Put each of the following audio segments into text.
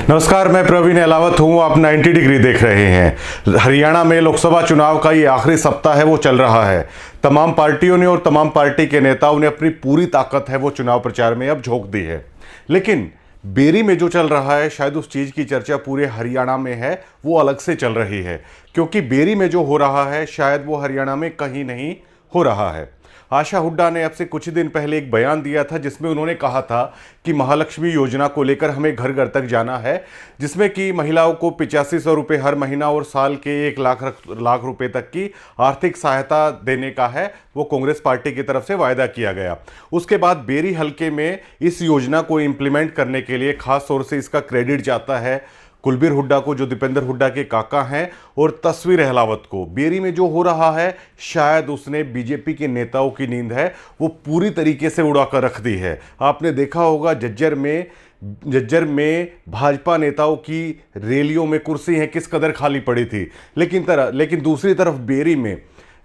नमस्कार, मैं प्रवीण अहलावत हूँ। आप 90 डिग्री देख रहे हैं। हरियाणा में लोकसभा चुनाव का ये आखिरी सप्ताह है वो चल रहा है। तमाम पार्टियों ने और तमाम पार्टी के नेताओं ने अपनी पूरी ताकत है वो चुनाव प्रचार में अब झोंक दी है। लेकिन बेरी में जो चल रहा है, शायद उस चीज़ की चर्चा पूरे हरियाणा में है वो अलग से चल रही है, क्योंकि बेरी में जो हो रहा है शायद वो हरियाणा में कहीं नहीं हो रहा है। आशा हुड्डा ने अब से कुछ दिन पहले एक बयान दिया था जिसमें उन्होंने कहा था कि महालक्ष्मी योजना को लेकर हमें घर घर तक जाना है, जिसमें कि महिलाओं को 8500 रुपये हर महीना और साल के 1 लाख रुपए तक की आर्थिक सहायता देने का है वो कांग्रेस पार्टी की तरफ से वायदा किया गया। उसके बाद बेरी हलके में इस योजना को इम्प्लीमेंट करने के लिए खास तौर से इसका क्रेडिट जाता है कुलबीर हुड्डा को, जो दीपेंद्र हुड्डा के काका हैं, और तस्वीर अहलावत को। बेरी में जो हो रहा है शायद उसने बीजेपी के नेताओं की नींद है वो पूरी तरीके से उड़ाकर रख दी है। आपने देखा होगा जज्जर में भाजपा नेताओं की रैलियों में कुर्सी हैं किस कदर खाली पड़ी थी, लेकिन दूसरी तरफ बेरी में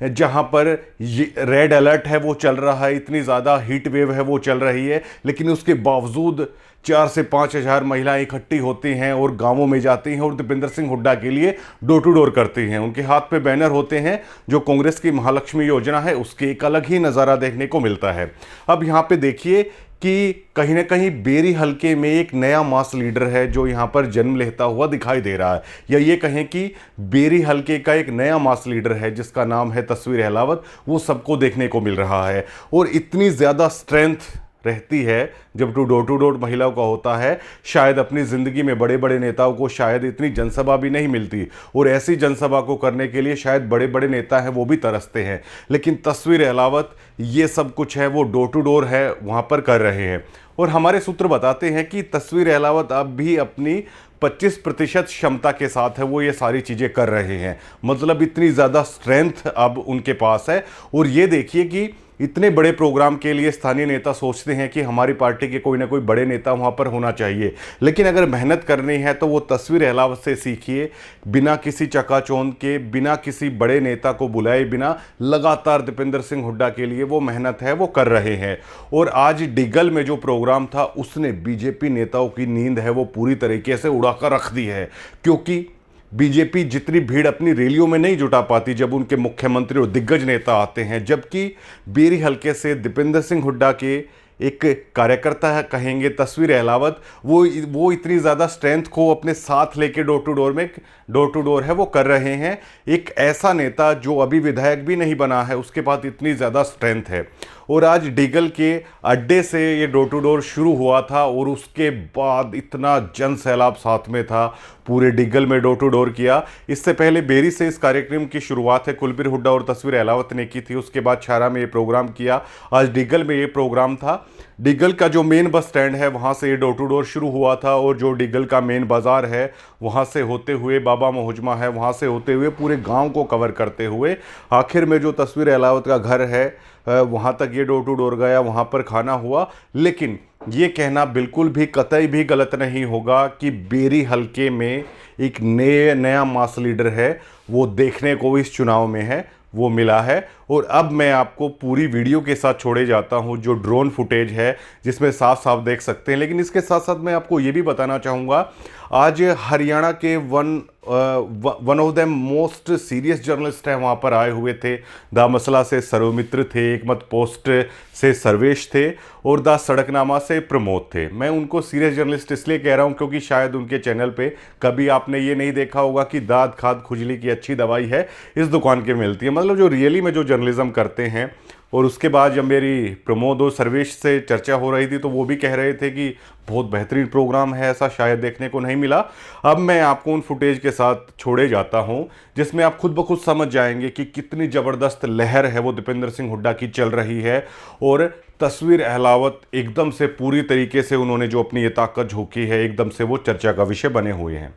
जहां पर रेड अलर्ट है वो चल रहा है, इतनी ज़्यादा हीट वेव है वो चल रही है, लेकिन उसके बावजूद 4 से 5 हज़ार महिलाएं इकट्ठी होती हैं और गांवों में जाती हैं और दीपेंद्र सिंह हुड्डा के लिए डोर टू डोर करती हैं। उनके हाथ पे बैनर होते हैं। जो कांग्रेस की महालक्ष्मी योजना है उसके एक अलग ही नज़ारा देखने को मिलता है। अब यहाँ पे देखिए कि कहीं ना कहीं बेरी हलके में एक नया मास लीडर है जो यहाँ पर जन्म लेता हुआ दिखाई दे रहा है, या ये कहें कि बेरी हलके का एक नया मास लीडर है जिसका नाम है तस्वीर अहलावत, वो सबको देखने को मिल रहा है। और इतनी ज़्यादा स्ट्रेंथ रहती है जब डोर टू डोर महिलाओं का होता है। शायद अपनी ज़िंदगी में बड़े बड़े नेताओं को शायद इतनी जनसभा भी नहीं मिलती, और ऐसी जनसभा को करने के लिए शायद बड़े बड़े नेता हैं वो भी तरसते हैं। लेकिन तस्वीर अहलावत ये सब कुछ है वो डोर टू डोर है वहाँ पर कर रहे हैं। और हमारे सूत्र बताते हैं कि तस्वीर अहलावत अब भी अपनी 25% क्षमता के साथ है वो ये सारी चीज़ें कर रहे हैं। मतलब इतनी ज़्यादा स्ट्रेंथ अब उनके पास है। और ये देखिए कि इतने बड़े प्रोग्राम के लिए स्थानीय नेता सोचते हैं कि हमारी पार्टी के कोई ना कोई बड़े नेता वहाँ पर होना चाहिए, लेकिन अगर मेहनत करनी है तो वो तस्वीर अहलावत से सीखिए। बिना किसी चकाचौंध के, बिना किसी बड़े नेता को बुलाए बिना लगातार दीपेंद्र सिंह हुड्डा के लिए वो मेहनत है वो कर रहे हैं। और आज डिगल में जो प्रोग्राम था उसने बीजेपी नेताओं की नींद है वो पूरी तरीके से उड़ाकर रख दी है, क्योंकि बीजेपी जितनी भीड़ अपनी रैलियों में नहीं जुटा पाती जब उनके मुख्यमंत्री और दिग्गज नेता आते हैं, जबकि बेरी हलके से दीपेंद्र सिंह हुड्डा के एक कार्यकर्ता है कहेंगे तस्वीर अहलावत, वो इतनी ज़्यादा स्ट्रेंथ को अपने साथ लेके डोर टू डोर है वो कर रहे हैं। एक ऐसा नेता जो अभी विधायक भी नहीं बना है उसके पास इतनी ज़्यादा स्ट्रेंथ है। और आज डिगल के अड्डे से ये डोर टू डोर शुरू हुआ था और उसके बाद इतना जन सैलाब साथ में था, पूरे डिगल में डोर टू डोर किया। इससे पहले बेरी से इस कार्यक्रम की शुरुआत है कुलबीर हुड्डा और तस्वीर अहलावत ने की थी, उसके बाद छारा में ये प्रोग्राम किया, आज डिगल में ये प्रोग्राम था। डिगल का जो मेन बस स्टैंड है वहाँ से ये डोर टू डोर शुरू हुआ था, और जो डिगल का मेन बाज़ार है वहाँ से होते हुए बाबा मोहजमा है वहाँ से होते हुए पूरे गांव को कवर करते हुए आखिर में जो तस्वीर अहलावत का घर है वहाँ तक ये डोर टू डोर गया, वहाँ पर खाना हुआ। लेकिन ये कहना बिल्कुल भी कतई भी गलत नहीं होगा कि बेरी हलके में एक नया मास लीडर है वो देखने को इस चुनाव में है वो मिला है। और अब मैं आपको पूरी वीडियो के साथ छोड़े जाता हूं जो ड्रोन फुटेज है जिसमें साफ साफ देख सकते हैं। लेकिन इसके साथ साथ मैं आपको ये भी बताना चाहूँगा, आज हरियाणा के one of the most serious journalist हैं वहाँ पर आए हुए थे। द मसला से सर्वमित्र थे, एक मत पोस्ट से सर्वेश थे, और द सड़कनामा से प्रमोद थे। मैं उनको सीरियस जर्नलिस्ट इसलिए कह रहा हूँ क्योंकि शायद उनके चैनल पे कभी आपने ये नहीं देखा होगा कि दाद खाद खुजली की अच्छी दवाई है इस दुकान के मिलती है। मतलब जो रियली में जो जर्नलिज्म करते हैं। और उसके बाद जब मेरी प्रमोद और सर्वेश से चर्चा हो रही थी तो वो भी कह रहे थे कि बहुत बेहतरीन प्रोग्राम है, ऐसा शायद देखने को नहीं मिला। अब मैं आपको उन फुटेज के साथ छोड़े जाता हूं जिसमें आप खुद ब खुद समझ जाएंगे कि कितनी ज़बरदस्त लहर है वो दीपेंद्र सिंह हुड्डा की चल रही है। और तस्वीर अहलावत एकदम से पूरी तरीके से उन्होंने जो अपनी ये ताकत झोंकी है एकदम से वो चर्चा का विषय बने हुए हैं।